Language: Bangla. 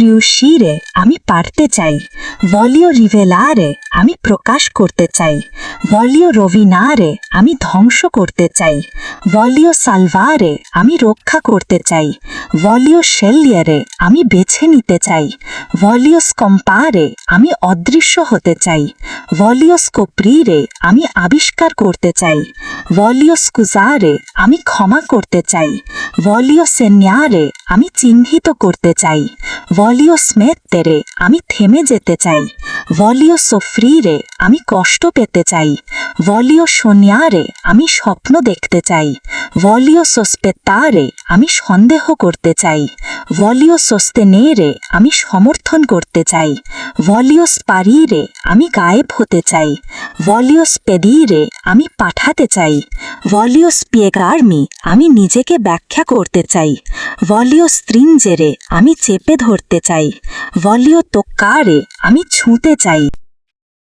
riuscire আমি পারতে চাই, voglio rivelare আমি প্রকাশ করতে চাই, voglio rovinare আমি ধ্বংস করতে চাই, voglio salvare আমি রক্ষা করতে চাই, voglio scegliere আমি বেছে নিতে চাই, voglio scompare আমি অদৃশ্য হতে চাই, voglio scoprire আমি আবিষ্কার করতে চাই, voglio scusare আমি ক্ষমা করতে চাই, voglio segnare আমি চিহ্নিত করতে চাই, voglio smettere আমি থেমে যেতে চাই, voglio soffrire আমি কষ্ট পেতে চাই, voglio sognare আমি স্বপ্ন দেখতে চাই, voglio sospettare আমি সন্দেহ করতে চাই, voglio sostenere আমি সমর্থন করতে চাই, voglio sparire আমি গায়েব হতে চাই, voglio spedire আমি পাঠাতে চাই, voglio spiegarmi আমি নিজেকে ব্যাখ্যা করতে চাই, voglio stringere আমি চেপে ধরতে চাই, voglio toccare আমি ছুঁতে চাই।